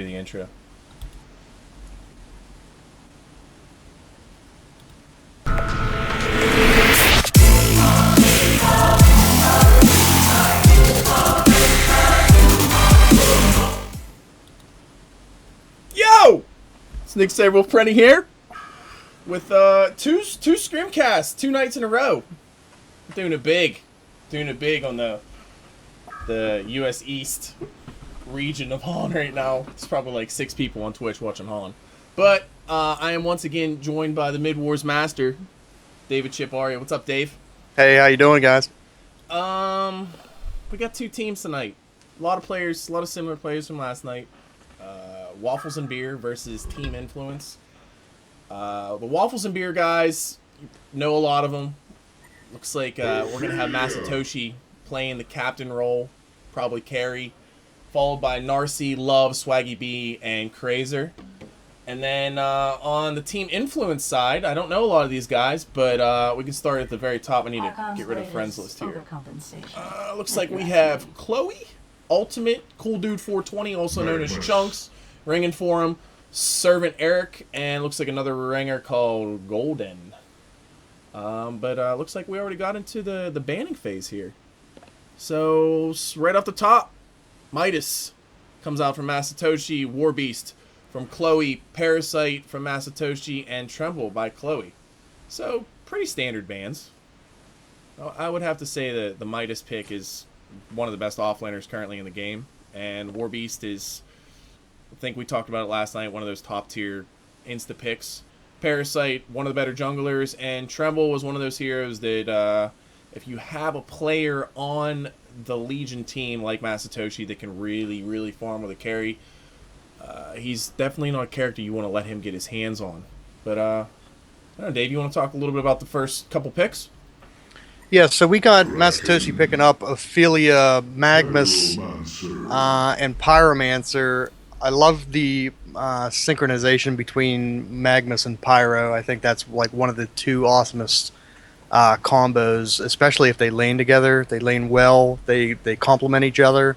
the intro. Yo! It's Nick Saberwolf here with two Scrimcasts 2 nights in a row. Doing it big on the U.S. East region of Holland right now. It's probably like 6 people on Twitch watching Holland. But I am once again joined by the Mid-Wars Master, David Chip Aria. What's up, Dave? Hey, how you doing, guys? We got 2 teams tonight. A lot of players, a lot of similar players from last night. Waffles and Beer versus Team Influence. The Waffles and Beer guys, you know a lot of them. Looks like we're going to have Masatoshi playing the captain role, probably carry, followed by Narcy, Love, Swaggy B, and Krazer. And then on the Team Influence side, I don't know a lot of these guys, but we can start at the very top. I need to get rid of friends list here. Looks like we have Chloe, Ultimate, Cool Dude 420, also known as Chunks, ringing for him, Servant Eric, and looks like another ringer called Golden. But looks like we already got into the banning phase here. So right off the top, Midas comes out from Masatoshi, Warbeast from Chloe, Parasite from Masatoshi, and Tremble by Chloe. So pretty standard bans. I would have to say that the Midas pick is one of the best offlaners currently in the game, and Warbeast is, I think we talked about it last night, one of those top tier insta picks. Parasite, one of the better junglers, and Tremble was one of those heroes that if you have a player on the Legion team like Masatoshi that can really farm with a carry, he's definitely not a character you want to let him get his hands on. But I don't know, Dave, you want to talk a little bit about the first couple picks? Yeah, so we got Masatoshi picking up Ophelia, Magmus, and Pyromancer. I love the synchronization between Magmus and Pyro. I think that's like one of the 2 awesomest combos, especially if they lane together. They lane well. They complement each other.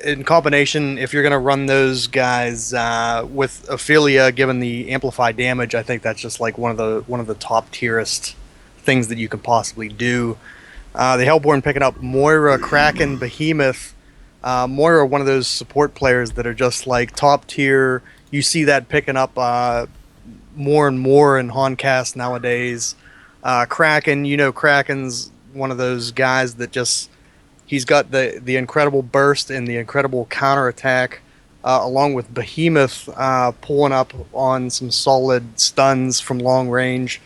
In combination, if you're going to run those guys with Ophelia, given the amplified damage, I think that's just like one of the top tierest things that you can possibly do. The Hellborn picking up Moira, Kraken, Behemoth. Moira, one of those support players that are just like top tier. You see that picking up more and more in Honcast nowadays. Kraken, Kraken's one of those guys that just, he's got the incredible burst and the incredible counterattack, along with Behemoth pulling up on some solid stuns from long range.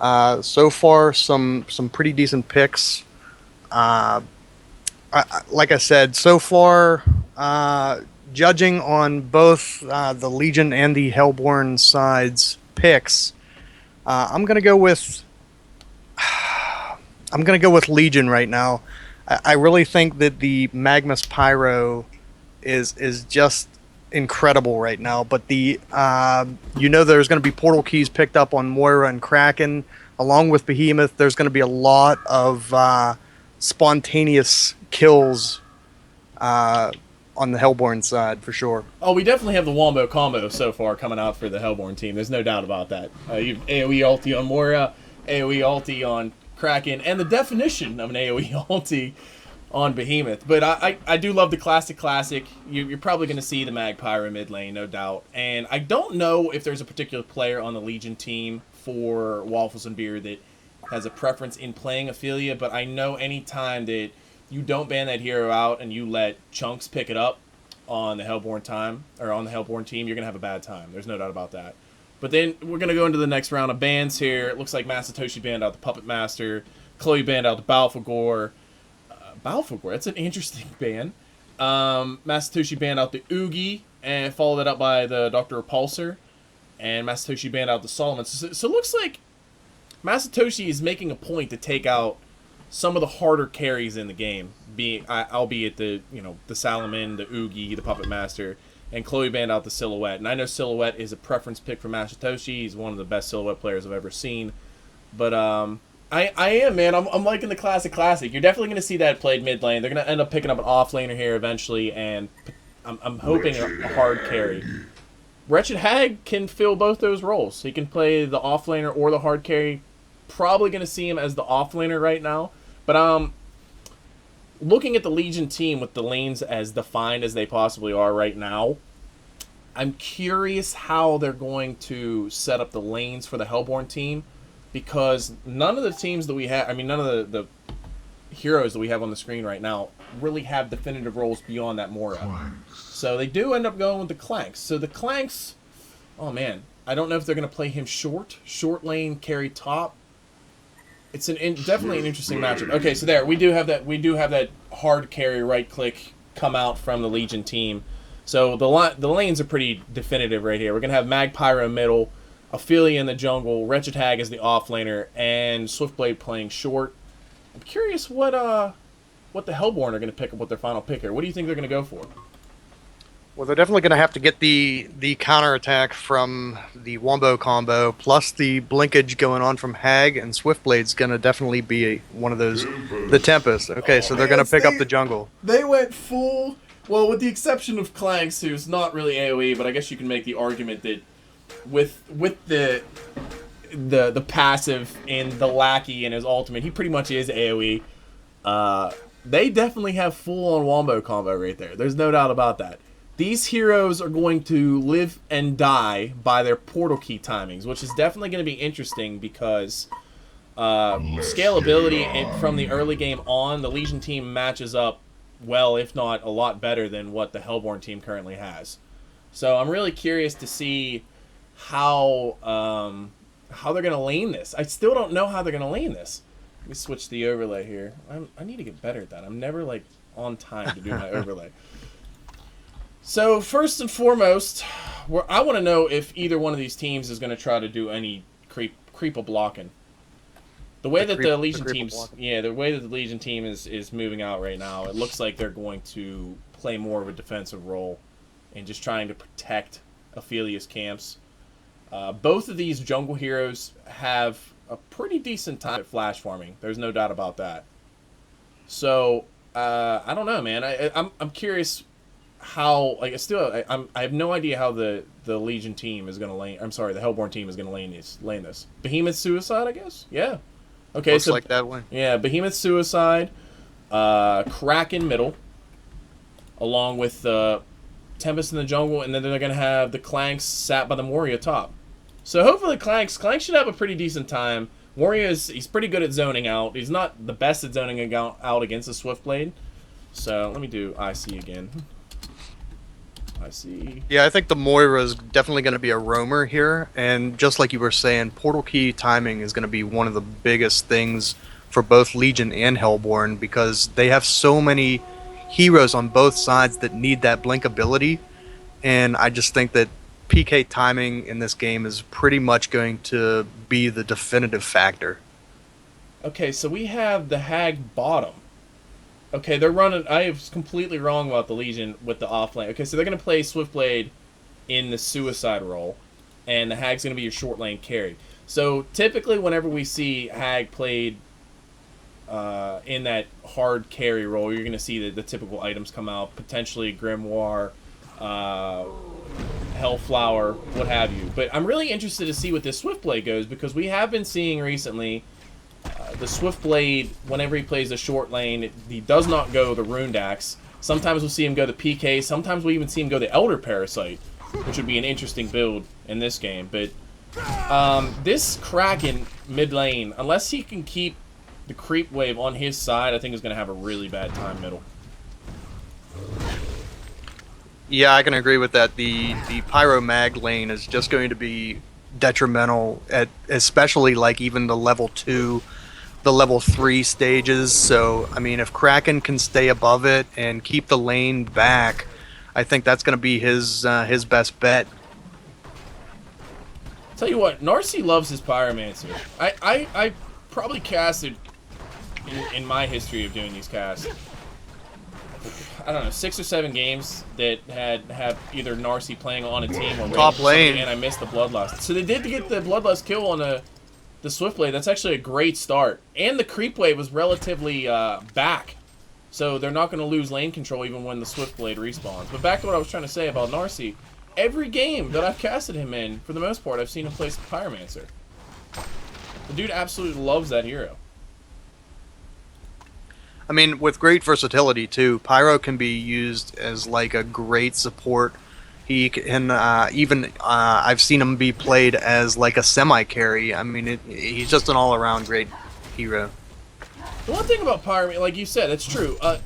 So far, some pretty decent picks. Like I said, so far, judging on both the Legion and the Hellborn sides picks, I'm gonna go with Legion right now. I really think that the Magmus Pyro is just incredible right now. But there's going to be portal keys picked up on Moira and Kraken, along with Behemoth. There's going to be a lot of spontaneous kills on the Hellborn side for sure. Oh, we definitely have the Wombo combo so far coming out for the Hellborn team. There's no doubt about that. You've AoE ulti on Moria, AoE ulti on Kraken, and the definition of an AoE ulti on Behemoth. But I do love the classic. You're probably going to see the Mag Pyro mid lane, no doubt. And I don't know if there's a particular player on the Legion team for Waffles and Beer that has a preference in playing Ophelia, but I know any time that you don't ban that hero out and you let Chunks pick it up on the Hellborn team, you're going to have a bad time. There's no doubt about that. But then we're going to go into the next round of bans here. It looks like Masatoshi banned out the Puppet Master. Chloe banned out the Balfagor. Balfagor, that's an interesting ban. Masatoshi banned out the Oogie and followed that up by the Dr. Repulsor. And Masatoshi banned out the Solomon. So it looks like Masatoshi is making a point to take out some of the harder carries in the game, albeit the Salomon, the Oogie, the Puppet Master, and Chloe banned out the Silhouette. And I know Silhouette is a preference pick for Masatoshi. He's one of the best Silhouette players I've ever seen. But I am, man. I'm liking the classic. You're definitely going to see that played mid lane. They're going to end up picking up an off laner here eventually and I'm hoping a hard carry. Wretched Hag can fill both those roles. He can play the offlaner or the hard carry. Probably going to see him as the offlaner right now. But looking at the Legion team with the lanes as defined as they possibly are right now, I'm curious how they're going to set up the lanes for the Hellborn team, because none of the teams that we have, I mean, none of the heroes that we have on the screen right now really have definitive roles beyond that Moria. So they do end up going with the Klanx. So the Klanx, oh man, I don't know if they're going to play him short lane, carry top. It's definitely an interesting matchup. Okay, so there we do have that hard carry right click come out from the Legion team. So the lanes are pretty definitive right here. We're gonna have Mag Pyro middle, Ophelia in the jungle, Wretched Hag as the offlaner, and Swiftblade playing short. I'm curious what the Hellborn are gonna pick up with their final pick here. What do you think they're gonna go for? Well, they're definitely going to have to get the counterattack from the Wombo combo, plus the blinkage going on from Hag, and Swiftblade's going to definitely be one of those, the Tempest. Okay, so they're going to pick up the jungle. They went full, well, with the exception of Klanx, who's not really AoE, but I guess you can make the argument that with the passive and the lackey and his ultimate, he pretty much is AoE. They definitely have full-on Wombo combo right there. There's no doubt about that. These heroes are going to live and die by their portal key timings, which is definitely going to be interesting because scalability and from the early game on, the Legion team matches up well, if not a lot better than what the Hellborn team currently has. So I'm really curious to see how they're going to lane this. I still don't know how they're going to lane this. Let me switch the overlay here. I need to get better at that. I'm never like on time to do my overlay. So first and foremost, I want to know if either one of these teams is going to try to do any creeple blocking. The way that the Legion teams, the way that the Legion team is moving out right now, it looks like they're going to play more of a defensive role and just trying to protect Ophelia's camps. Both of these jungle heroes have a pretty decent time at flash farming. There's no doubt about that. So I don't know, man. I'm curious how, like, I have no idea how the Legion team is going to lane. I'm sorry, the Hellborn team is going to lane this. Behemoth suicide, I guess. Yeah. Okay. Looks so like that one. Yeah, Behemoth suicide, Kraken middle, along with Tempest in the jungle, and then they're going to have the Klanx sat by the Moria top. So hopefully Klanx should have a pretty decent time. Moria he's pretty good at zoning out. He's not the best at zoning out against a Swiftblade. So let me do IC again. I see. Yeah, I think the Moira is definitely going to be a roamer here, and just like you were saying, portal key timing is going to be one of the biggest things for both Legion and Hellborn, because they have so many heroes on both sides that need that blink ability, and I just think that PK timing in this game is pretty much going to be the definitive factor. Okay, so we have the Hag bottom. Okay, they're running. I was completely wrong about the Legion with the offlane. Okay, so they're going to play Swiftblade in the suicide role, and the Hag's going to be your short lane carry. So typically, whenever we see Hag played in that hard carry role, you're going to see the typical items come out, potentially Grimoire, Hellflower, what have you. But I'm really interested to see what this Swiftblade goes, because we have been seeing recently the Swiftblade, whenever he plays the short lane, he does not go the Runed Axe. Sometimes we'll see him go the PK. Sometimes we'll even see him go the Elder Parasite, which would be an interesting build in this game. But this Kraken mid lane, unless he can keep the creep wave on his side, I think is going to have a really bad time middle. Yeah, I can agree with that. The Pyro Mag lane is just going to be detrimental at especially like even the level 2, the level 3 stages. So I mean, if Kraken can stay above it and keep the lane back, I think that's going to be his best bet. Tell you what, Narcy loves his Pyromancer. I probably casted in my history of doing these casts, I don't know, 6 or 7 games that have either Narcy playing on a team or top lane, and I missed the Bloodlust. So they did get the Bloodlust kill on the Swiftblade. That's actually a great start. And the creep wave was relatively back So they're not going to lose lane control even when the Swiftblade respawns. But back to what I was trying to say about Narcy. Every game that I've casted him in, for the most part, I've seen him play Pyromancer. The dude absolutely loves that hero. I mean, with great versatility too, Pyro can be used as like a great support. He can even I've seen him be played as like a semi-carry. I mean, he's just an all-around great hero. The one thing about Pyro, like you said, it's true. A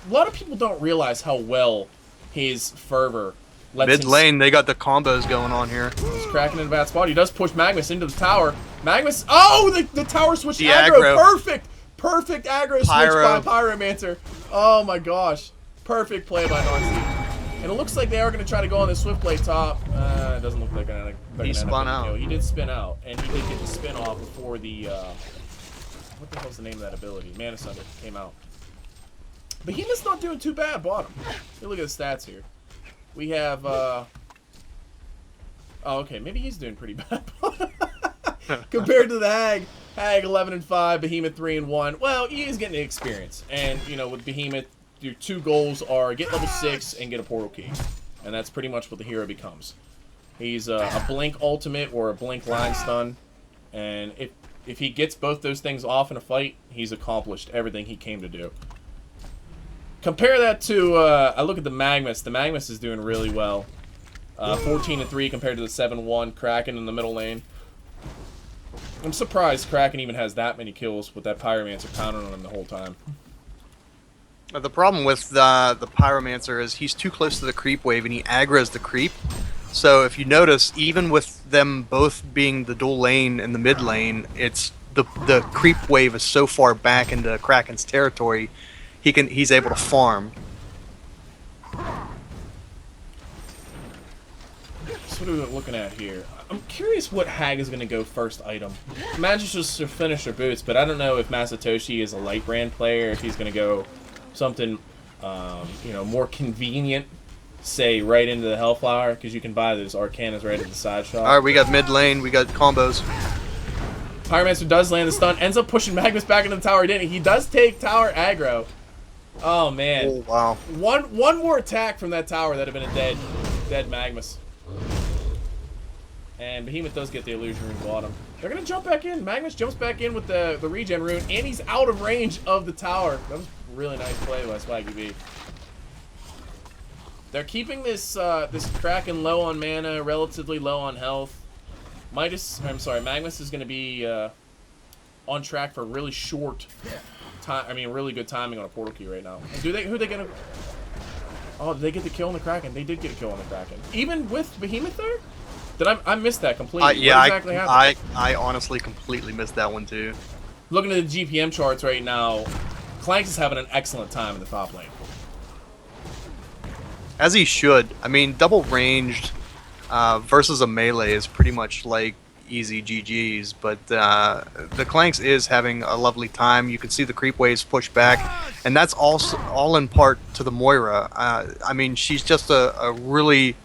lot of people don't realize how well his fervor lets Mid lane, they got the combos going on here. He's Kraken in a bad spot. He does push Magmus into the tower. Magmus, oh, the tower switch The aggro. aggro. Perfect aggro switch by Pyromancer. Oh my gosh. Perfect play by Narcy. And it looks like they are going to try to go on the Swiftblade top. It doesn't look like they're going to. He spun out. He did spin out, and he did get the spin off before the. What the hell's the name of that ability? Mana Sunder came out. Behemoth's not doing too bad bottom. Hey, look at the stats here. We have. Oh, okay. Maybe he's doing pretty bad compared to the Hag. Hag 11-5, Behemoth 3-1. Well, he is getting the experience, and you know, with Behemoth, your two goals are get level 6 and get a portal key, and that's pretty much what the hero becomes. He's a blink ultimate or a blink line stun, and if he gets both those things off in a fight, he's accomplished everything he came to do. Compare that to I look at the Magmus. The Magmus is doing really well. 14-3 compared to the 7-1 Kraken in the middle lane. I'm surprised Kraken even has that many kills with that Pyromancer pounding on him the whole time. The problem with the Pyromancer is he's too close to the creep wave and he aggroes the creep. So if you notice, even with them both being the dual lane and the mid lane, it's the creep wave is so far back into Kraken's territory, he's able to farm. So what are we looking at here? I'm curious what Hag is going to go first item. Imagine just to finish her boots, but I don't know if Masatoshi is a light brand player, if he's going to go something you know, more convenient, say right into the Hellflower, because you can buy those Arcanas right at the side shop. Alright, we got mid lane, we got combos. Pyromancer does land the stun, ends up pushing Magmus back into the tower, didn't he? He does take tower aggro. Oh man. Oh wow. One more attack from that tower, that'd have been a dead Magmus. And Behemoth does get the illusion rune bottom. They're gonna jump back in. Magmus jumps back in with the regen rune, and he's out of range of the tower. That was a really nice play by Swaggy B. They're keeping this this Kraken low on mana, relatively low on health. Magmus is gonna be on track for really short time. I mean, really good timing on a portal key right now. Who are they gonna? Oh, did they get the kill on the Kraken? They did get a kill on the Kraken, even with Behemoth there. Did I missed that completely? Yeah, what exactly happened? I honestly completely missed that one too. Looking at the GPM charts right now, Klanx is having an excellent time in the top lane. As he should. I mean, double ranged versus a melee is pretty much like easy GG's, but the Klanx is having a lovely time. You can see the creep waves push back, and that's also all in part to the Moira. I mean, she's just a really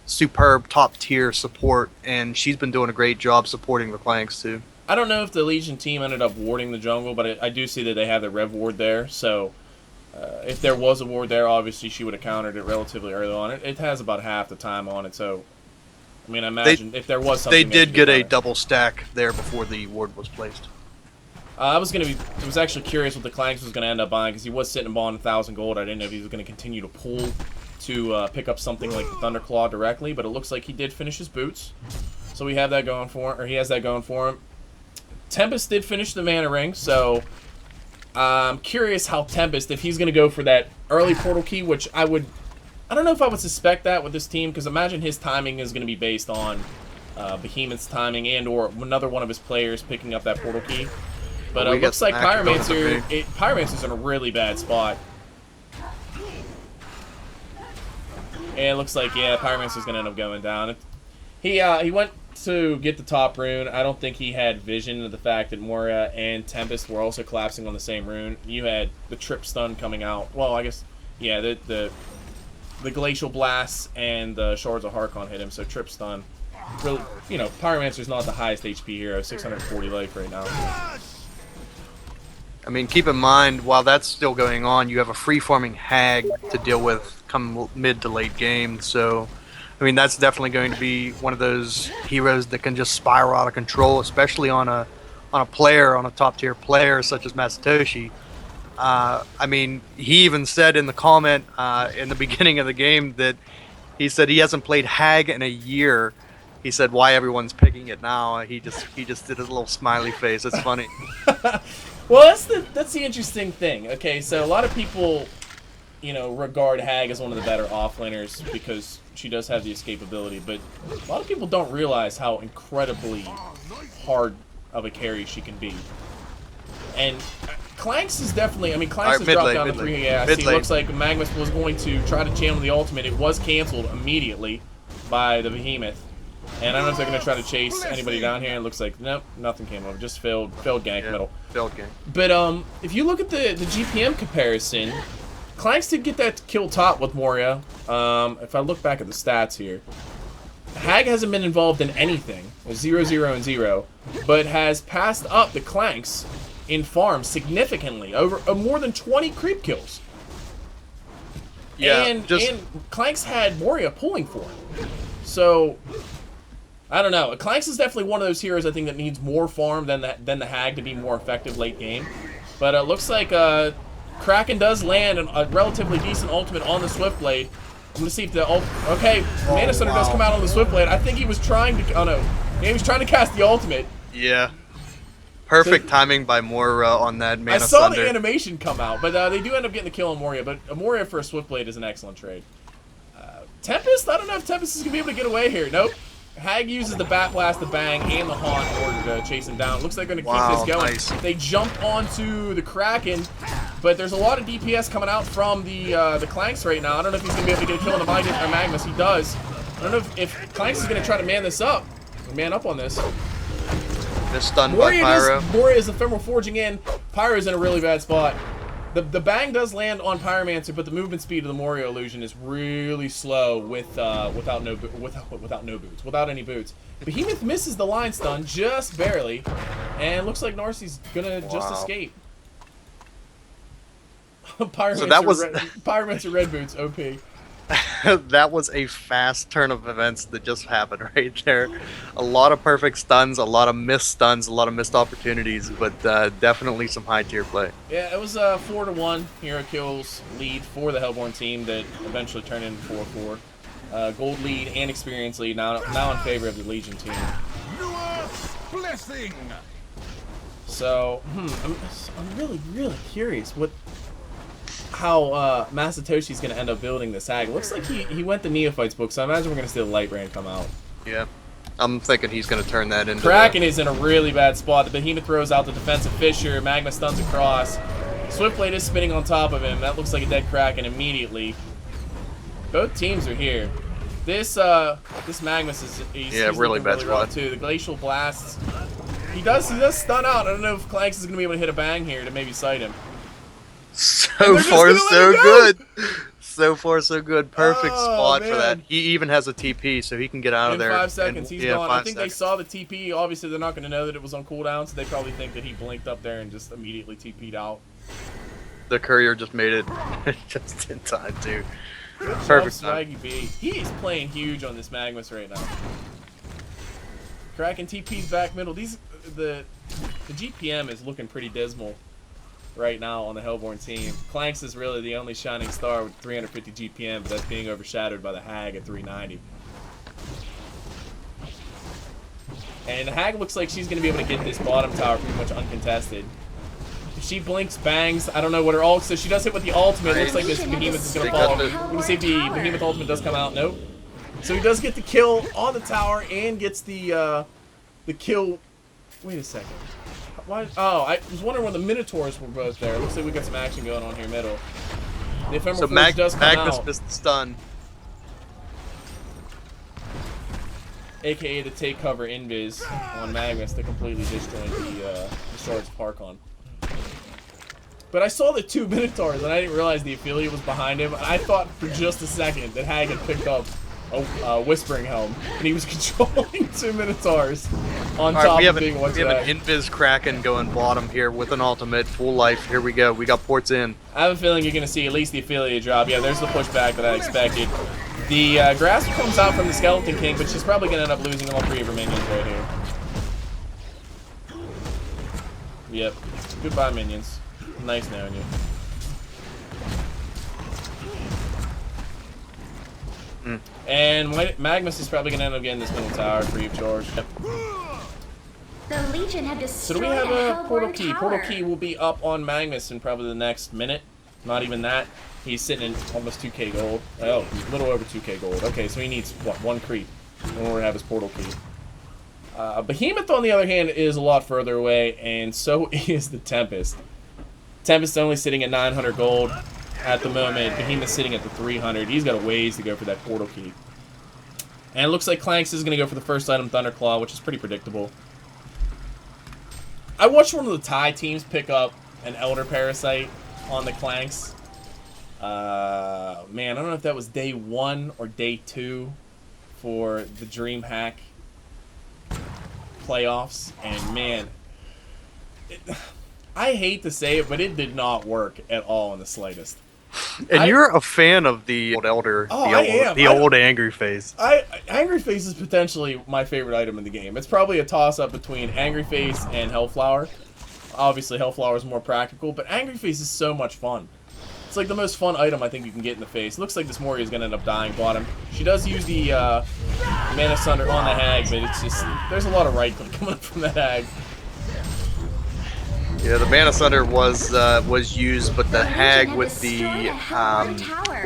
superb top tier support, and she's been doing a great job supporting the Klanx too. I don't know if the Legion team ended up warding the jungle, but I do see that they have the Rev ward there, so if there was a ward there, obviously she would have countered it relatively early on. It has about half the time on it, so I mean, I imagine if there was something, they did get a double stack there before the ward was placed. I was actually curious what the Klanx was going to end up buying, because he was sitting on 1,000 gold. I didn't know if he was going to continue to pull to pick up something like the Thunderclaw directly, but it looks like he did finish his boots, so we have that going for him, or he has that going for him. Tempest did finish the mana ring, so I'm curious how Tempest, if he's going to go for that early portal key, which I don't know if I would suspect that with this team, because imagine his timing is going to be based on Behemoth's timing and or another one of his players picking up that portal key. But it looks like Pyromancer's in a really bad spot. And it looks like, yeah, Pyromancer's going to end up going down. He went to get the top rune. I don't think he had vision of the fact that Moria and Tempest were also collapsing on the same rune. You had the trip stun coming out. Well, I guess, yeah, the Glacial Blasts and the Shards of Harkon hit him, so trip stun. Really, you know, Pyromancer's not the highest HP hero, 640 life right now. I mean, keep in mind, while that's still going on, you have a free-forming Hag to deal with come mid to late game. So, I mean, that's definitely going to be one of those heroes that can just spiral out of control, especially on a top-tier player such as Masatoshi. I mean, he even said in the comment in the beginning of the game that he said he hasn't played Hag in a year. He said, "Why everyone's picking it now?" He just did a little smiley face. It's funny. Well, that's the interesting thing. Okay, so a lot of people, regard Hag as one of the better offlaners because she does have the escapability, but a lot of people don't realize how incredibly hard of a carry she can be. And Klanx is definitely, Klanx has dropped down to 3. Yeah, see, it looks like Magmus was going to try to channel the ultimate. It was canceled immediately by the Behemoth. And I don't know if they're going to try to chase anybody down here. It looks like, nope, nothing came over. Just failed gank middle. Failed gank. But if you look at the GPM comparison, Klanx did get that kill top with Moria. If I look back at the stats here, Hag hasn't been involved in anything. 0, 0, and 0. But has passed up the Klanx in farm significantly. Over more than 20 creep kills. Yeah, and Klanx had Moria pulling for him. So I don't know. Klanx is definitely one of those heroes I think that needs more farm than the Hag to be more effective late game. But it looks like Kraken does land a relatively decent ultimate on the Swiftblade. I'm gonna see if the okay, Mana Center does come out on the Swiftblade. I think he was trying to. Oh no, yeah, he was trying to cast the ultimate. Yeah. Perfect timing by Moria on that Mana Thunder. I saw the animation come out, but they do end up getting the kill on Moria. But Moria for a Swiftblade is an excellent trade. Tempest? I don't know if Tempest is gonna be able to get away here. Nope. Hag uses the Bat Blast, the Bang, and the Haunt in order to chase him down. Looks like they're going to keep this going. Nice. They jump onto the Kraken, but there's a lot of DPS coming out from the Klanx right now. I don't know if he's going to be able to get a kill on the Magmus. He does. I don't know if Klanx is going to try to man this up. Man up on this. They're stunned by Pyro. Moria is ephemeral forging in. Pyro's in a really bad spot. The bang does land on Pyromancer, but the movement speed of the Moria illusion is really slow without any boots. Behemoth misses the line stun just barely, and looks like Narcy's gonna just escape. Pyromancer red boots, OP. That was a fast turn of events that just happened right there. A lot of perfect stuns, a lot of missed stuns, a lot of missed opportunities, but definitely some high tier play. Yeah, it was 4-1 hero kills lead for the Hellborn team that eventually turned into 4-4. Gold lead and experience lead now in favor of the Legion team. Blessing. So, I'm really curious how Masatoshi's going to end up building this Hag. Looks like he went the Neophytes book, so I imagine we're going to see the Lightbrand come out. Yeah. I'm thinking he's going to turn that into... Kraken is in a really bad spot. The Behemoth throws out the defensive Fissure. Magma stuns across. Swiftblade is spinning on top of him. That looks like a dead Kraken immediately. Both teams are here. This Magmus is really bad spot too. The Glacial Blasts. He does stun out. I don't know if Klanx is going to be able to hit a bang here to maybe sight him. So far, so good. So far, so good. Perfect spot for that. He even has a TP, so he can get out of there. In 5 seconds, he's gone. I think they saw the TP. Obviously, they're not going to know that it was on cooldown, so they probably think that he blinked up there and just immediately TP'd out. The courier just made it just in time, too. Perfect. Swaggy B. He is playing huge on this Magmus right now. Kraken TP's back middle. The GPM is looking pretty dismal right now on the Hellborn team. Klanx is really the only shining star with 350 GPM, but that's being overshadowed by the Hag at 390. And the Hag looks like she's going to be able to get this bottom tower pretty much uncontested. If she blinks, bangs, I don't know what her ult, so she does hit with the ultimate. Looks like this Behemoth is going to fall. We're going to see if the Behemoth ultimate does come out. Nope. So he does get the kill on the tower and gets the kill. Wait a second. Why? Oh, I was wondering when the Minotaurs were both there. Looks like we got some action going on here middle. The ephemeral force does come out. Magmus missed the stun. AKA the take cover invis on Magmus to completely disjoint the Shards of Harkon. But I saw the 2 Minotaurs and I didn't realize the Ophelia was behind him. I thought for just a second that Hag had picked up Whispering Helm, and he was controlling 2 Minotaurs on All top right, of being one we have an Invis Kraken going bottom here with an ultimate, full life. Here we go. We got ports in. I have a feeling you're going to see at least the Ophelia drop. Yeah, there's the pushback that I expected. The Grasp comes out from the Skeleton King, but she's probably going to end up losing all 3 of her minions right here. Yep. Goodbye, minions. Nice knowing you. And Magmus is probably going to end up getting this middle tower free of charge. Yep. The Legion have So destroyed do we have a portal Hellborn key? tower. Portal key will be up on Magmus in probably the next minute. Not even that. He's sitting in almost 2k gold. Oh, a little over 2k gold. Okay, so he needs, what, 1 creep in order to have his portal key. Behemoth, on the other hand, is a lot further away, and so is the Tempest. Tempest only sitting at 900 gold at the moment. Behemoth's sitting at the 300. He's got a ways to go for that portal key. And it looks like Klanx is going to go for the first item, Thunderclaw, which is pretty predictable. I watched one of the Thai teams pick up an Elder Parasite on the Klanx. Man, I don't know if that was day 1 or day 2 for the DreamHack playoffs, and man, I hate to say it, but it did not work at all in the slightest. And you're a fan of the old Elder, the old Angry Face. Angry Face is potentially my favorite item in the game. It's probably a toss-up between Angry Face and Hellflower. Obviously, Hellflower is more practical, but Angry Face is so much fun. It's like the most fun item I think you can get in the face. Looks like this Moria is going to end up dying bottom. She does use the Mana Sunder on the Hag, but it's just, there's a lot of right click coming up from that Hag. Yeah, the Mana Sunder was used, but the Hag with the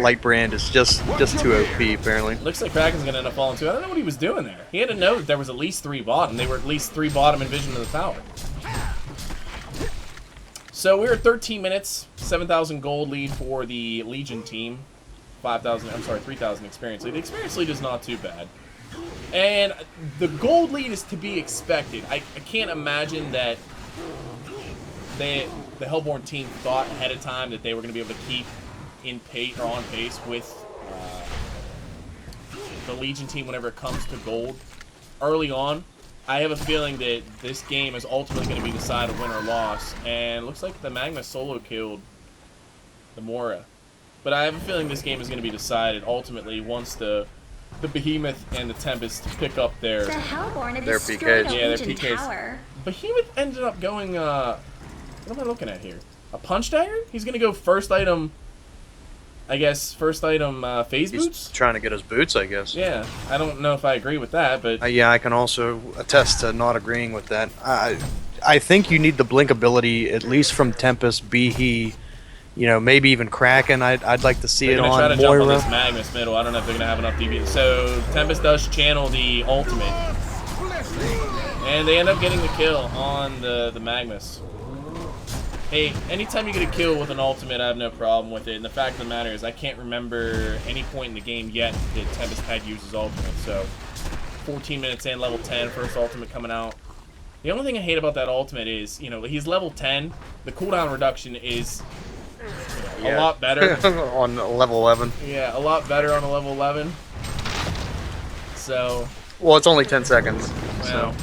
Light Brand is just too OP, apparently. Looks like Kraken's going to end up falling too. I don't know what he was doing there. He had to know that there was at least 3 bottom. They were at least 3 bottom in vision of the tower. So we're at 13 minutes, 7,000 gold lead for the Legion team. 3,000 experience lead. The experience lead is not too bad. And the gold lead is to be expected. I can't imagine that the Hellborn team thought ahead of time that they were going to be able to keep in pace or on pace with the Legion team whenever it comes to gold early on. I have a feeling that this game is ultimately going to be decided win or loss, and it looks like the Magmus solo killed the Moria. But I have a feeling this game is going to be decided ultimately once the Behemoth and the Tempest pick up their Hellborn have their destroyed PKs. a Yeah, their Legion PKs. tower. Behemoth ended up going, what am I looking at here? A Punch Dagger? He's going to go first item, I guess, phase He's boots? trying to get his boots, I guess. Yeah, I don't know if I agree with that, but... Yeah, I can also attest to not agreeing with that. I think you need the blink ability, at least from Tempest, Behe, maybe even Kraken. I'd like to see They're it gonna on try to jump on Moira. this Magmus middle. I don't know if they're gonna have enough DB. So Tempest does channel the ultimate, and they end up getting the kill on the Magmus. Hey, anytime you get a kill with an ultimate, I have no problem with it. And the fact of the matter is, I can't remember any point in the game yet that Tempest had used his ultimate. So 14 minutes in, level 10, first ultimate coming out. The only thing I hate about that ultimate is, he's level 10. The cooldown reduction is a lot better. On level 11. Yeah, a lot better on a level 11. So, Well, it's only 10 seconds. well,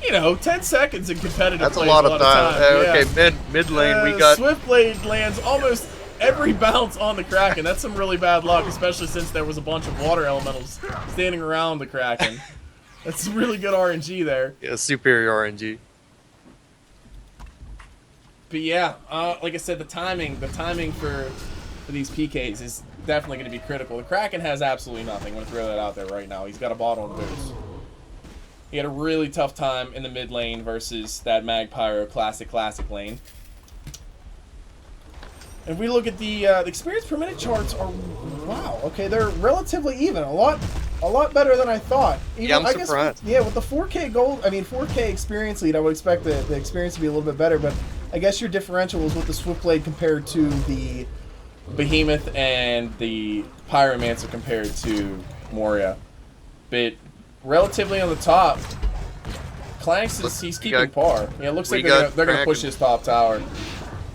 So 10 seconds in competitive that's a play lot is of time. Yeah. Okay, mid lane we got. Swiftblade lands almost every bounce on the Kraken. That's some really bad luck, especially since there was a bunch of water elementals standing around the Kraken. That's really good RNG there. Yeah, superior RNG. But yeah, like I said, the timing for these PKs is definitely going to be critical. The Kraken has absolutely nothing. I'm going to throw that out there right now. He's got a bottle of boots. He had a really tough time in the mid lane versus that Mag Pyro classic lane. And if we look at the experience per minute charts are, wow, okay, they're relatively even. A lot better than I thought. Even, Yeah, I'm I guess surprised. with the 4K gold, 4K experience lead, I would expect the experience to be a little bit better, but I guess your differential is with the Swiftblade compared to the Behemoth and the Pyromancer compared to Moria. But relatively on the top, Klanx he's keeping par. Yeah, it looks like they're gonna push his top tower.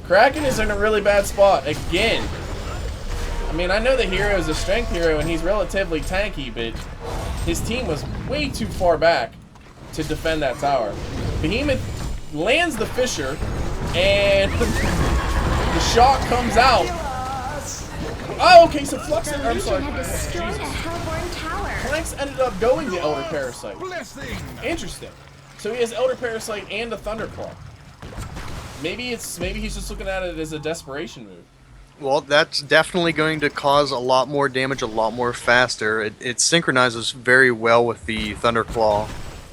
Kraken is in a really bad spot again. mean, I know the hero is a strength hero and he's relatively tanky, but his team was way too far back to defend that tower. Behemoth lands the Fisher, and the shock comes out. Oh, okay, so Flux... I'm sorry. Jesus. Klanx ended up going to Elder Parasite. Interesting. So he has Elder Parasite and a Thunderclaw. Maybe he's just looking at it as a desperation move. Well, that's definitely going to cause a lot more damage, a lot more faster. It synchronizes very well with the Thunderclaw.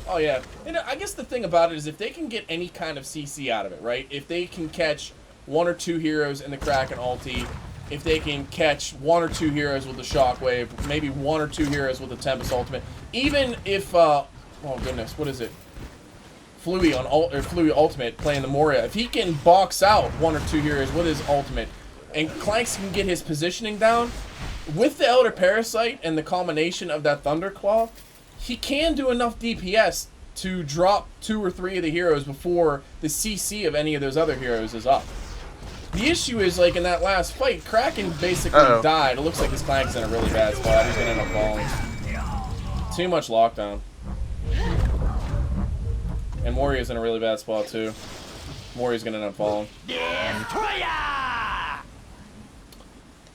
Oh, yeah. And I guess the thing about it is if they can get any kind of CC out of it, right? If they can catch 1 or 2 heroes in the Kraken ulti, if they can catch 1 or 2 heroes with the Shockwave, maybe 1 or 2 heroes with the Tempest ultimate, even if, oh goodness, what is it? Flui ultimate playing the Moria. If he can box out 1 or 2 heroes with his ultimate, and Klanx can get his positioning down, with the Elder Parasite and the combination of that Thunderclaw, he can do enough DPS to drop 2 or 3 of the heroes before the CC of any of those other heroes is up. The issue is, like, in that last fight, Kraken basically died. It looks like his Klanx is in a really bad spot. He's going to end up falling. Too much lockdown. And Moria's in a really bad spot, too. Moria's going to end up falling.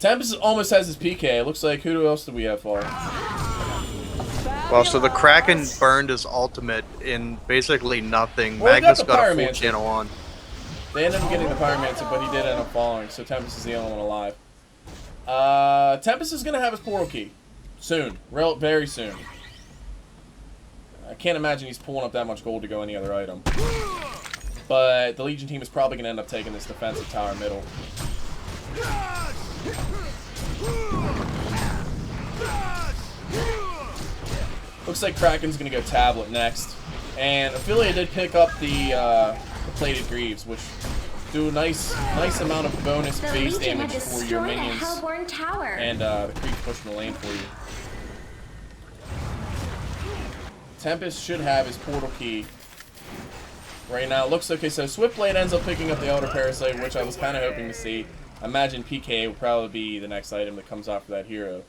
Tempest almost has his PK. It looks like, who else did we have fall? Well, so the Kraken burned his ultimate in basically nothing. Well, Magmus got a full channel on. They ended up getting the Pyromancer, but he did end up falling, so Tempest is the only one alive. Tempest is going to have his portal key. Soon. Very soon. I can't imagine he's pulling up that much gold to go any other item. But the Legion team is probably going to end up taking this defensive tower middle. Looks like Kraken's going to go Tablet next. And Ophelia did pick up the Plated Greaves, which do a nice amount of bonus base damage for your minions. And the creeps pushing the lane for you. Tempest should have his portal key right now. It looks okay, so Swiftblade ends up picking up the Elder Parasite, which I was kind of hoping to see. I imagine PK will probably be the next item that comes after that hero.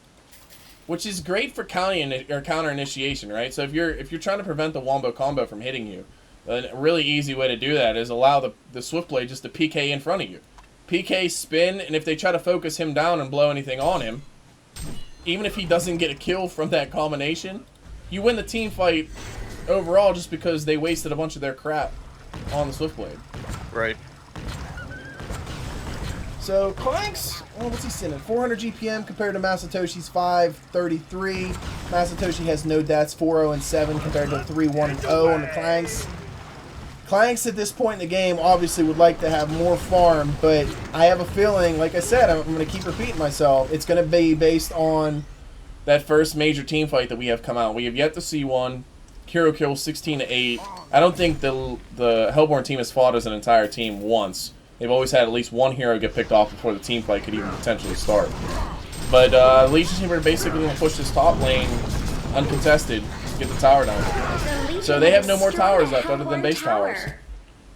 Which is great for counter initiation, right? So if you're trying to prevent the wombo combo from hitting you, a really easy way to do that is allow the Swiftblade just to PK in front of you. PK spin, and if they try to focus him down and blow anything on him, even if he doesn't get a kill from that combination, you win the team fight overall just because they wasted a bunch of their crap on the Swiftblade. Right. So Klanx, well, what's he sitting at? 400 GPM compared to Masatoshi's 533. Masatoshi has no deaths, 4-0 and 7 compared to 3-1 and 0 on the Klanx. Klanx at this point in the game obviously would like to have more farm, but I have a feeling, like I said, I'm going to keep repeating myself, it's going to be based on that first major team fight that we have come out. We have yet to see one. Hero kill 16-8. I don't think the Hellborn team has fought as an entire team once. They've always had at least one hero get picked off before the team fight could even potentially start. But Legion team are basically going to push this top lane uncontested to get the tower down. So they have no more towers left other than base towers.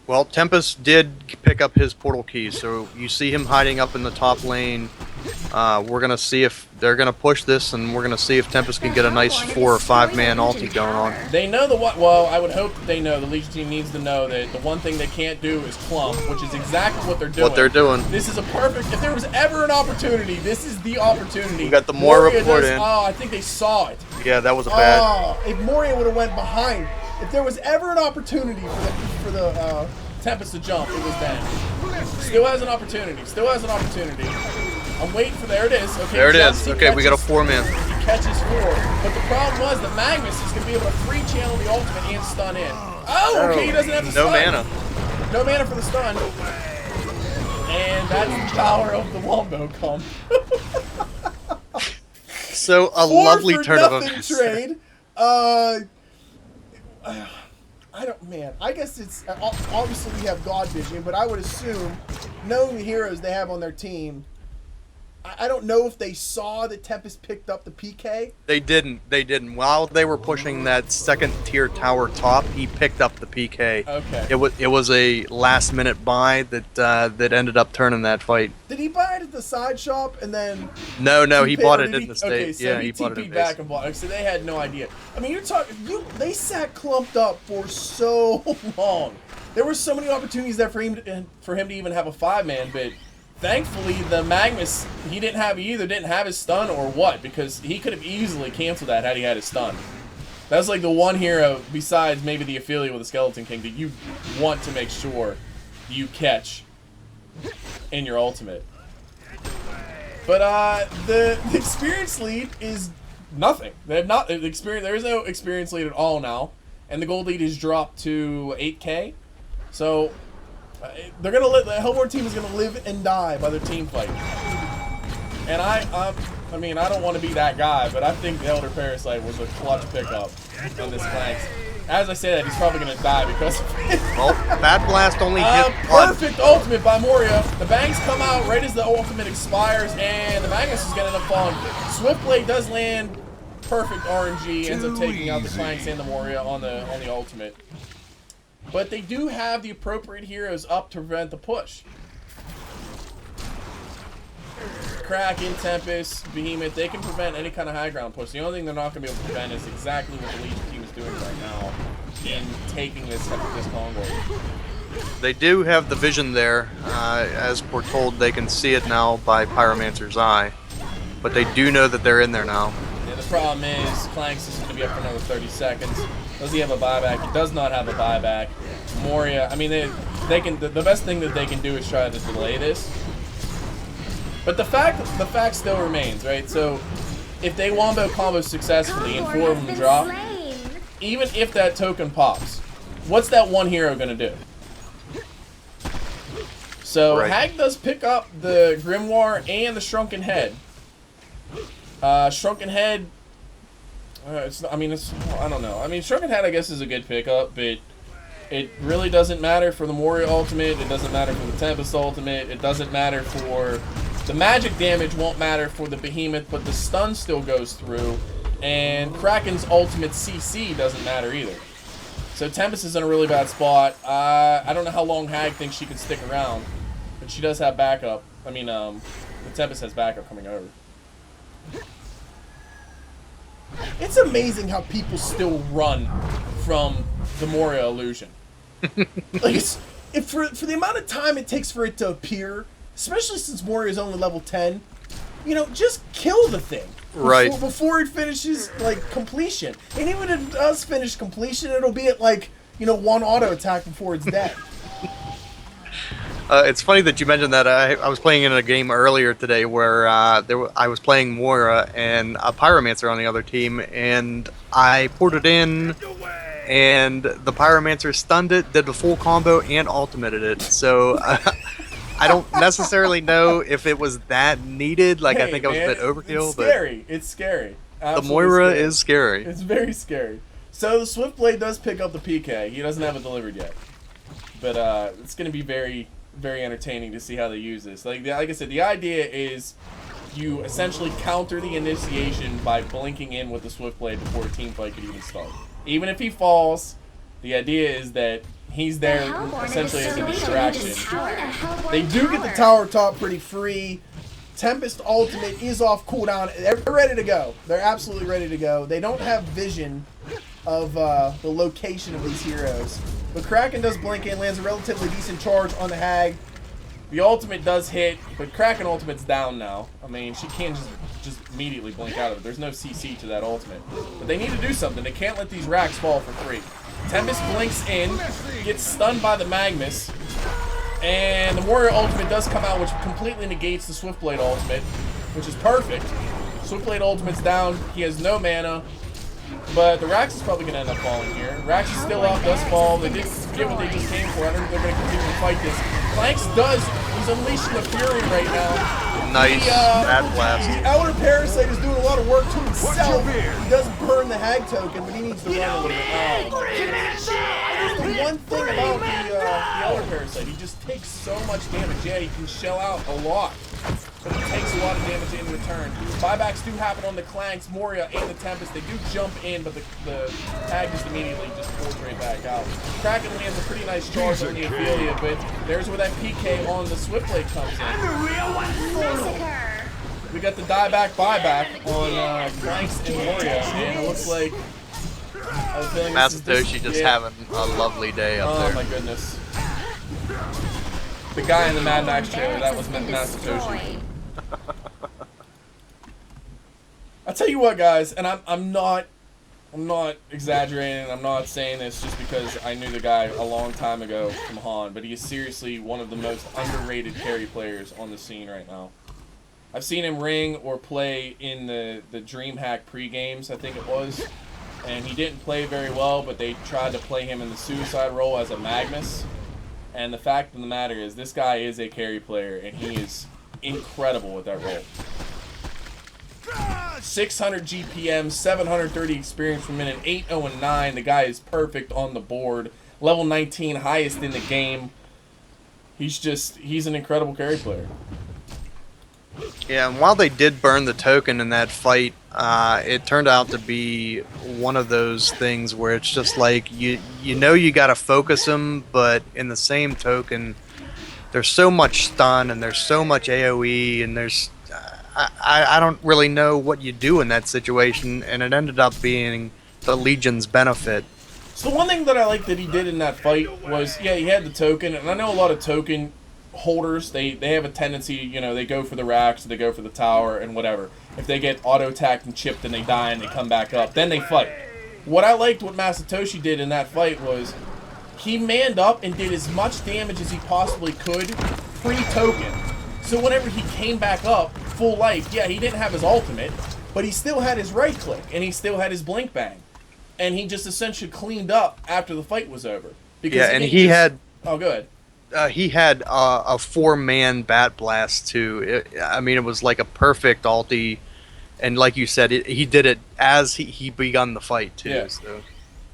Well, Tempest did pick up his portal key, so you see him hiding up in the top lane. We're going to see if they're going to push this, and we're going to see if Tempest can get a nice 4 or 5 man ulti going on. They know well, I would hope that they know, the Legion team needs to know that the one thing they can't do is clump, which is exactly what they're doing. This is a perfect, if there was ever an opportunity, this is the opportunity. We got the Moria report in. Oh, I think they saw it. Yeah, that was a bad. Oh, if Moria would have went behind, if there was ever an opportunity for the Tempest to jump, it was then. Still has an opportunity. I'm waiting for, there it is. Okay, there it is. Okay, we got a 4-man. He catches 4. But the problem was that Magmus is going to be able to free channel the ultimate and stun in. Oh, okay, he doesn't have the stun. No mana. No mana for the stun. And that's the power of the Wombo comp. So, a lovely turn of events. Trade. I guess it's, obviously we have God Vision, but I would assume, knowing the heroes they have on their team, I don't know if they saw that Tempest picked up the PK. They didn't. They didn't. While they were pushing that second tier tower top, he picked up the PK. Okay. It was a last minute buy that ended up turning that fight. Did he buy it at the side shop and then? No, he TP, bought or it did in the Okay, state. so Yeah, he bought it in TP'd the back base. and bought it. So they had no idea. I mean, you're talking. They sat clumped up for so long. There were so many opportunities there for him to even have a 5-man, but thankfully the Magmus he either didn't have his stun or what, because he could have easily canceled that had he had his stun. That's like the one hero besides maybe the Ophelia with the Skeleton King that you want to make sure you catch in your ultimate. But the experience lead is nothing. They have not the experience. There is no experience lead at all now, and the gold lead is dropped to 8K. So they're gonna the Hellborn team is gonna live and die by their team fight. And I mean, I don't want to be that guy, but I think the Elder Parasite was a clutch pickup on this Klanx. As I say that, he's probably gonna die because of it. Well, Bad Blast only hit one. Perfect ultimate by Moria. The bangs come out right as the ultimate expires, and the Magmus is gonna end up falling. Swiftblade does land. Perfect RNG, ends up taking out the Klanx and the Moria on the ultimate. But they do have the appropriate heroes up to prevent the push. Kraken, Tempest, Behemoth, they can prevent any kind of high ground push. The only thing they're not going to be able to prevent is exactly what the Legion team is doing right now in taking this convoy. They do have the vision there. As foretold, they can see it now by Pyromancer's eye. But they do know that they're in there now. Yeah, the problem is, Klanx is going to be up for another 30 seconds. Does he have a buyback? He does not have a buyback. Moria, I mean, they can. The best thing that they can do is try to delay this. But the fact still remains, right? So, if they wombo combo successfully and 4 of them drop, even if that token pops, what's that one hero gonna do? So Right. Hag does pick up the Grimoire and the Shrunken Head. Shrunken Head. I don't know. I mean, Shrunken Head, I guess, is a good pickup, but it really doesn't matter for the Moria ultimate. It doesn't matter for the Tempest ultimate. It doesn't matter for the magic damage. Won't matter for the Behemoth, but the stun still goes through. And Kraken's ultimate CC doesn't matter either. So Tempest is in a really bad spot. I don't know how long Hag thinks she can stick around, but she does have backup. I mean, the Tempest has backup coming over. It's amazing how people still run from the Moria illusion. Like, for the amount of time it takes for it to appear, especially since Moria is only level 10, you know, just kill the thing. Right. Before it finishes, like, completion. And even if it does finish completion, it'll be at, like, you know, 1 auto attack before it's dead. It's funny that you mentioned that. I was playing in a game earlier today where I was playing Moira and a Pyromancer on the other team, and I ported in, and the Pyromancer stunned it, did the full combo, and ultimated it. So I don't necessarily know if it was that needed. Like, Hey, I think I was man, a bit overkill. It's scary. It's scary. The Absolutely Moira scary. is scary. It's very scary. So the Swiftblade does pick up the PK. He doesn't have it delivered yet, but it's going to be very, very entertaining to see how they use this. Like I said, the idea is you essentially counter the initiation by blinking in with the Swiftblade before a team fight could even start. Even if he falls, the idea is that he's there essentially as a distraction. They do get the tower top pretty free. Tempest ultimate is off cooldown. They're ready to go. They're absolutely ready to go. They don't have vision of the location of these heroes. But Kraken does blink in, lands a relatively decent charge on the Hag. The ultimate does hit, but Kraken ultimate's down now. I mean, she can't just immediately blink out of it. There's no CC to that ultimate. But they need to do something. They can't let these racks fall for free. Tempest blinks in, gets stunned by the Magmus, and the Warrior ultimate does come out, which completely negates the Swiftblade ultimate, which is perfect. Swiftblade ultimate's down. He has no mana. But the Rax is probably going to end up falling here. Rax is still up, does fall. They didn't get what they just came for. I don't think they're going to continue to fight this. Klanx he's unleashing the Fury right now. Nice. Bad Blast. The Elder Parasite is doing a lot of work to himself. He does burn the Hag token, but he needs to run a little bit. The one thing about the Elder Parasite, he just takes so much damage. Yeah, he can shell out a lot, but he takes takes a lot of damage in return. Buybacks do happen on the Klanx, Moria, and the Tempest. They do jump in, but the Hag just immediately just pulls right back out. Kraken lands a pretty nice charge on the Ophelia, but there's where that PK on the Swiftblade comes in. We got the buyback on Klanx and Moria, and it looks like Masatoshi just having a lovely day up there. Oh my goodness. The guy in the Mad Max trailer, that was Masatoshi. I'll tell you what, guys, and I'm not exaggerating. I'm not saying this just because I knew the guy a long time ago from Han, but he is seriously one of the most underrated carry players on the scene right now. I've seen him ring or play in the DreamHack pre-games, I think it was, and he didn't play very well, but they tried to play him in the suicide role as a Magmus. And the fact of the matter is, this guy is a carry player, and he is incredible with that role. 600 GPM, 730 experience per minute, 8-0-9. The guy is perfect on the board. Level 19, highest in the game. He's an incredible carry player. Yeah, and while they did burn the token in that fight, it turned out to be one of those things where it's just like you know you got to focus them, but in the same token, there's so much stun and there's so much AOE, and there's I don't really know what you do in that situation, and it ended up being the Legion's benefit. So the one thing that I like that he did in that fight was, yeah, he had the token, and I know a lot of token holders, they have a tendency, you know, they go for the racks, they go for the tower, and whatever. If they get auto-attacked and chipped and they die and they come back up, then they fight. What I liked what Masatoshi did in that fight was he manned up and did as much damage as he possibly could pre-token. So whenever he came back up, full life, yeah, he didn't have his ultimate, but he still had his right click, and he still had his blink bang. And he just essentially cleaned up after the fight was over. Because yeah, and he had... Oh, go ahead. He had a 4-man bat blast too. I mean, it was like a perfect ulti, and like you said, he did it as he begun the fight too. Yeah. So.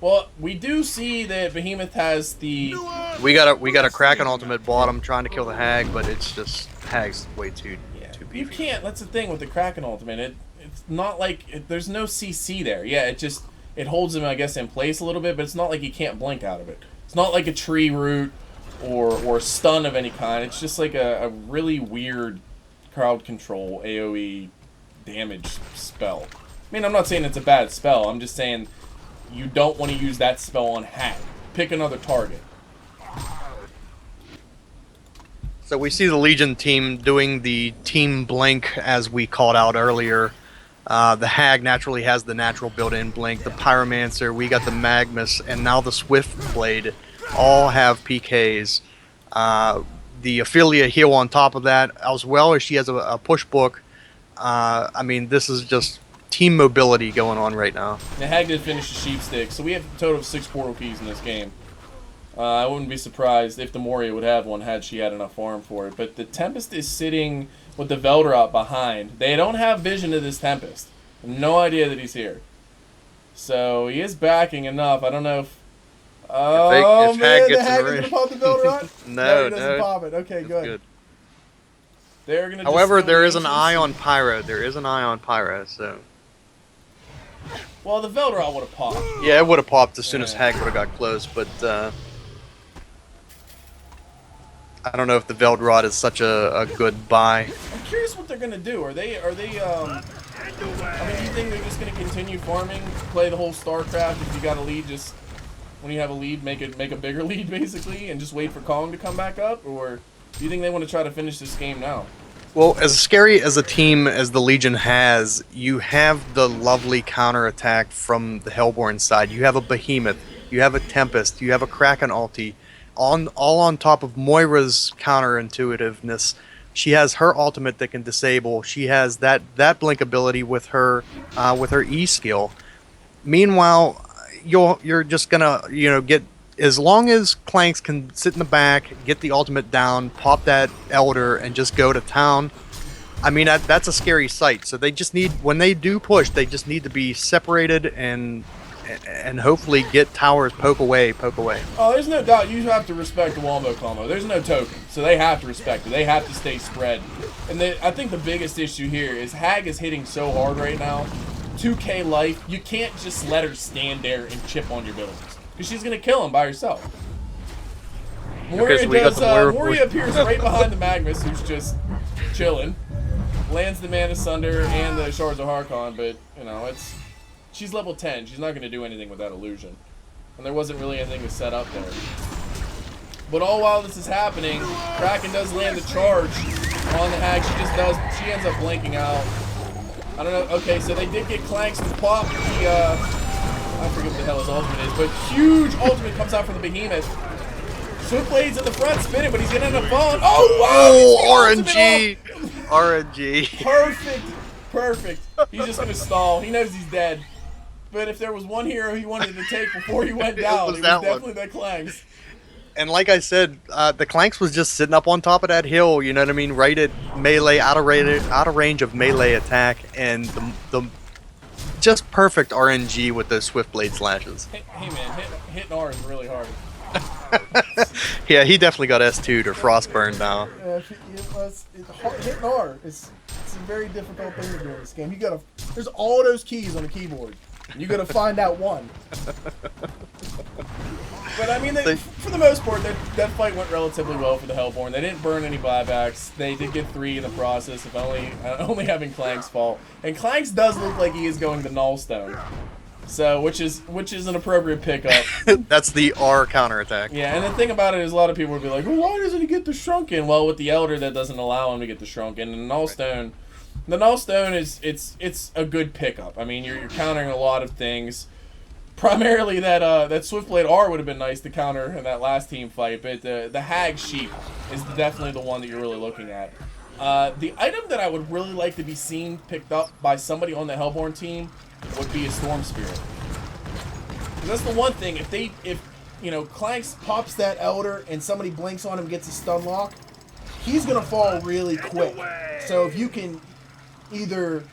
Well, we do see that Behemoth has the. We got a Kraken ultimate bottom trying to kill the Hag, but it's just Hag's way too beefy. You can't. That's the thing with the Kraken ultimate. It's not like there's no CC there. Yeah, it holds him, I guess, in place a little bit, but it's not like he can't blink out of it. It's not like a tree root or stun of any kind. It's just like a really weird crowd control AoE damage spell. I mean, I'm not saying it's a bad spell. I'm just saying you don't want to use that spell on Hag. Pick another target. So we see the Legion team doing the team blink as we called out earlier. The Hag naturally has the natural built-in blink. The Pyromancer, we got the Magmus, and now the Swiftblade all have PKs. The Ophelia heal on top of that, as well as she has a push book. I mean, this is just team mobility going on right now. The Hag did finish the sheep stick, so we have a total of 6 portal keys in this game. I wouldn't be surprised if the Moria would have one had she had enough farm for it. But the Tempest is sitting with the Veldrot behind. They don't have vision of this Tempest. No idea that he's here. So he is backing enough. I don't know if... Oh, if man, Hag the gets Hag in the is going ring. to pop the Veldrot? No, he doesn't pop it. Okay, good. They're gonna However, distill there is an ancients. eye on Pyro. There is an eye on Pyro, so... Well, the Veldrot would have popped. Yeah, it would have popped as soon as Yeah. Hag would have got close, but... I don't know if the Veldrot is such a good buy. I'm curious what they're gonna do. Are they I mean, you think they're just gonna continue farming, play the whole StarCraft? If you got a lead, just when you have a lead, make a bigger lead basically, and just wait for Kong to come back up, or do you think they want to try to finish this game now? Well, as scary as a team as the Legion has, you have the lovely counterattack from the Hellborn side. You have a Behemoth, you have a Tempest, you have a Kraken ulti. All on top of Moira's counterintuitiveness. She has her ultimate that can disable. She has that blink ability with her E skill. Meanwhile, you're just gonna get, as long as Klanx can sit in the back, get the ultimate down, pop that Elder, and just go to town. I mean, that's a scary sight. So they just need, when they do push, they just need to be separated and and hopefully get towers poke away. Oh, there's no doubt you have to respect the Wombo combo. There's no token, so they have to respect it. They have to stay spread. And I think the biggest issue here is Hag is hitting so hard right now. 2k life, you can't just let her stand there and chip on your buildings, because she's going to kill him by herself. Moria appears right behind the Magmus, who's just chilling. Lands the Mana Sunder and the Shards of Harkon, but, you know, she's level 10. She's not going to do anything with that illusion. And there wasn't really anything to set up there. But all while this is happening, Kraken does land the charge on the Hag. She ends up blanking out. I don't know. Okay, so they did get Klanx to pop the, I forget what the hell his ultimate is, but huge ultimate comes out from the Behemoth. Swiftblade's in the front spinning, but he's going to end up falling. Oh, wow! RNG! RNG. Perfect. He's just going to stall. He knows he's dead. But if there was one hero he wanted to take before he went down, it was definitely that Klanx. And like I said, the Klanx was just sitting up on top of that hill, you know what I mean? Right at melee, out of range of melee attack, and the just perfect RNG with those Swiftblade slashes. Hey man, hitting R is really hard. Yeah, he definitely got S2'd or Frostburn now. Hitting R. It's a very difficult thing to do in this game. There's all those keys on the keyboard. You gotta find out one. But I mean, for the most part, that fight went relatively well for the Hellborn. They didn't burn any buybacks. They did get 3 in the process, if only having Klanx fall. And Klanx does look like he is going to Nullstone, so which is an appropriate pickup. That's the R counterattack. Yeah, and the thing about it is, a lot of people would be like, "Well, why doesn't he get the Shrunken?" Well, with the Elder, that doesn't allow him to get the Shrunken, and the Nullstone. The Nullstone is it's a good pickup. I mean, you're countering a lot of things. Primarily that Swiftblade R would have been nice to counter in that last team fight, but the Hag Sheep is definitely the one that you're really looking at. The item that I would really like to be seen picked up by somebody on the Hellborn team would be a Storm Spirit. That's the one thing. If Klanx pops that Elder and somebody blinks on him and gets a stun lock, he's gonna fall really quick. So if you can either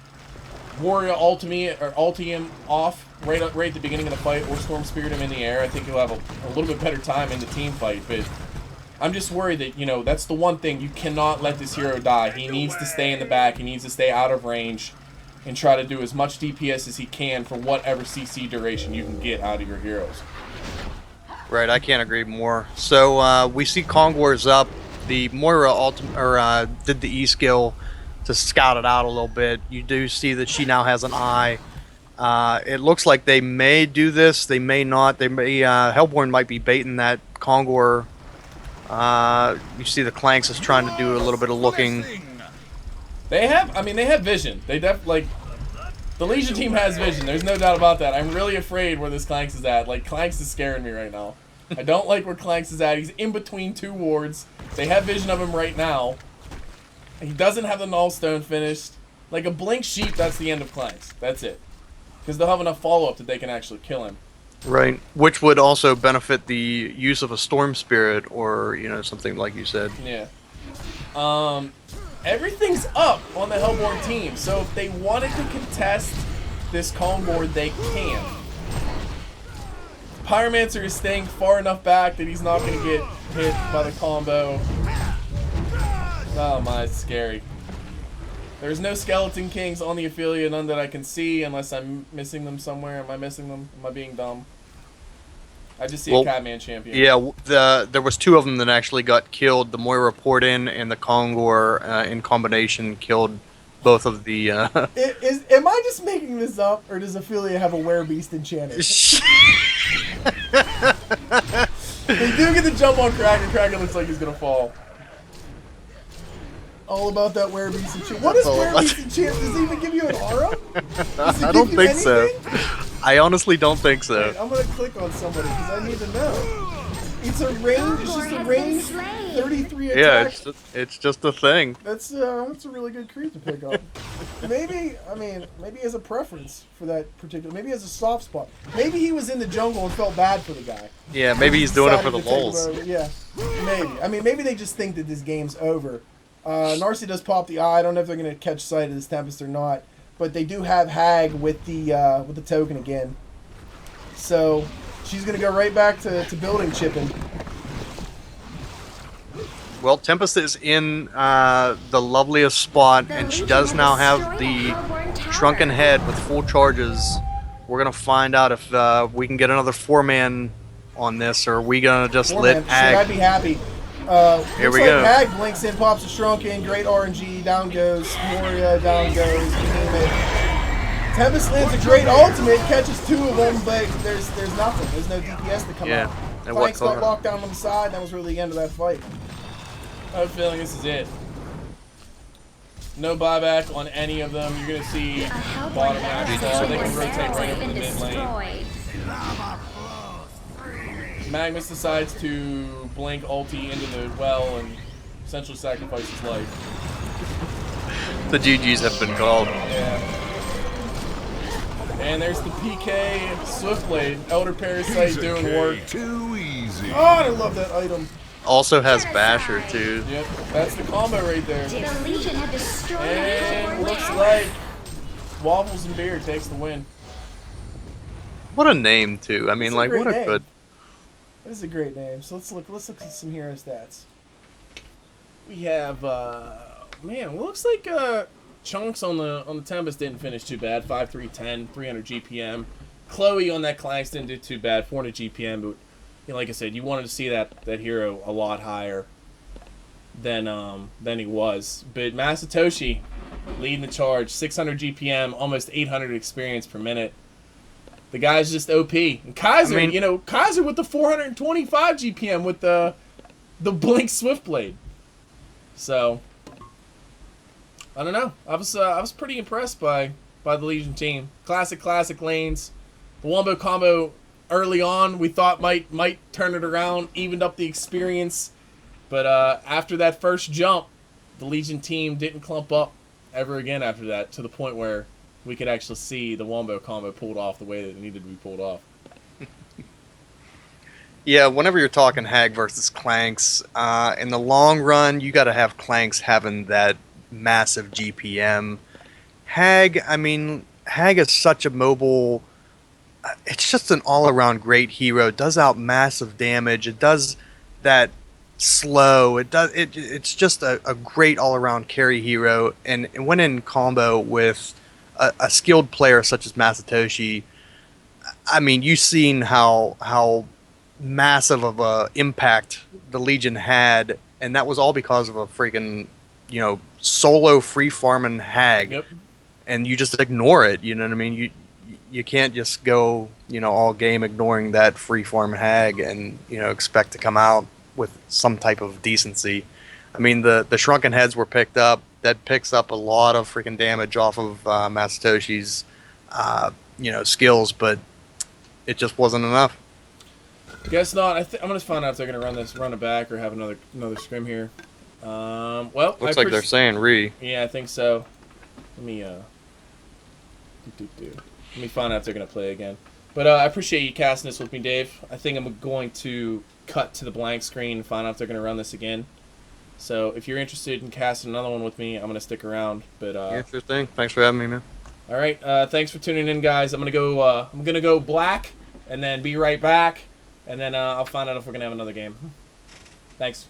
Moria ulti him off right at the beginning of the fight, or Storm Spirit him in the air, I think you'll have a little bit better time in the team fight. But I'm just worried that, that's the one thing. You cannot let this hero die. He needs to stay in the back. He needs to stay out of range and try to do as much DPS as he can for whatever CC duration you can get out of your heroes. Right, I can't agree more. So we see Kongwar's up. The Moira did the E skill to scout it out a little bit. You do see that she now has an eye. It looks like they may do this. They may not. They may. Hellborn might be baiting that Kongwar. You see the Klanx is trying to do a little bit of looking. They have vision. The Legion team has vision. There's no doubt about that. I'm really afraid where this Klanx is at. Like, Klanx is scaring me right now. I don't like where Klanx is at. He's in between 2 wards. They have vision of him right now. He doesn't have the Nullstone finished. Like a Blink Sheep, that's the end of Klanx. That's it. Because they'll have enough follow-up that they can actually kill him. Right. Which would also benefit the use of a Storm Spirit or, something like you said. Yeah. Everything's up on the Hellborn team. So if they wanted to contest this calm board, they can. Pyromancer is staying far enough back that he's not going to get hit by the combo. Oh my, it's scary. There's no Skeleton Kings on the Ophelia, none that I can see, unless I'm missing them somewhere. Am I missing them? Am I being dumb? I just see a Catman champion. Yeah, there was 2 of them that actually got killed. The Moira poured in, and the Kongor in combination killed both of the... Am I just making this up, or does Ophelia have a Werebeast enchanted? They do get the jump on Kraken. Kraken looks like he's going to fall. All about that Werebeast enchant. What is Werebeast enchant? Does it even give you an aura? I don't think so. I honestly don't think so. Wait, I'm gonna click on somebody because I need to know. It's a range. It's just a range 33 attack. Yeah, it's just a thing. That's a really good creep to pick up. Maybe as a preference for that particular. Maybe as a soft spot. Maybe he was in the jungle and felt bad for the guy. Yeah, maybe he's doing it for the lulz. Yeah, maybe. Maybe they just think that this game's over. Narcy does pop the eye. I don't know if they're going to catch sight of this Tempest or not, but they do have Hag with the token again. So she's going to go right back to building chipping. Well, Tempest is in the loveliest spot, and she does now have the shrunken head with full charges. We're going to find out if we can get another 4-man on this, or are we going to just let Hag... I'd be happy. Here we like go. Hag blinks in, pops a shrunken, great RNG, down goes Moria, down goes, you name it. Tempest lands a great ultimate, catches 2 of them, but there's nothing. There's no DPS to come out. And what Klanx got locked down on the side, and that was really the end of that fight. I have a feeling this is it. No buyback on any of them. You're going to see bottom max fall. They can rotate right over the mid lane. Magmus decides to blink ulti into the well and essentially sacrifice his life. The GGs have been called. Yeah. And there's the PK Swiftblade, Elder Parasite doing work. Too easy. Oh, I love that item. Also has Basher, too. Yep, that's the combo right there. The Legion have destroyed And the looks like Waffles and Beer takes the win. What a name, too. I mean, It's a like, great what a name. good... That is a great name. So let's look at some hero stats. We have man, it looks like Chunks on the Tempest didn't finish too bad. 5-3-10, 300 GPM. Chloe on that Klanx didn't do too bad, 400 GPM, but you know, like I said, you wanted to see that hero a lot higher than he was. But Masatoshi leading the charge, 600 GPM, almost 800 experience per minute. The guy's just OP. And Kaiser, I mean, Kaiser with the 425 GPM with the Blink Swiftblade. So I don't know. I was pretty impressed by the Legion team. Classic lanes. The wombo combo early on we thought might turn it around, evened up the experience. But after that first jump, the Legion team didn't clump up ever again after that, to the point where we could actually see the wombo combo pulled off the way that it needed to be pulled off. Yeah, whenever you're talking Hag versus Klanx, in the long run, you got to have Klanx having that massive GPM. Hag is such a mobile... It's just an all-around great hero. It does out massive damage. It does that slow. It's just a great all-around carry hero. And when in combo with a skilled player such as Masatoshi, I mean, you've seen how massive of a impact the Legion had, and that was all because of a freaking, solo free farming Hag. Yep. And you just ignore it, you know what I mean? You can't just go, all game ignoring that free farm Hag and, expect to come out with some type of decency. I mean, the shrunken heads were picked up. That picks up a lot of freaking damage off of Masatoshi's, skills, but it just wasn't enough. Guess not. I'm gonna find out if they're gonna run it back, or have another scrim here. Well, Looks like they're saying re. Yeah, I think so. Let me let me find out if they're gonna play again. But I appreciate you casting this with me, Dave. I think I'm going to cut to the blank screen and find out if they're gonna run this again. So if you're interested in casting another one with me, I'm gonna stick around. But Yeah, sure thing. Thanks for having me, man. all right, thanks for tuning in, guys. I'm gonna go black and then be right back, and then I'll find out if we're gonna have another game. Thanks.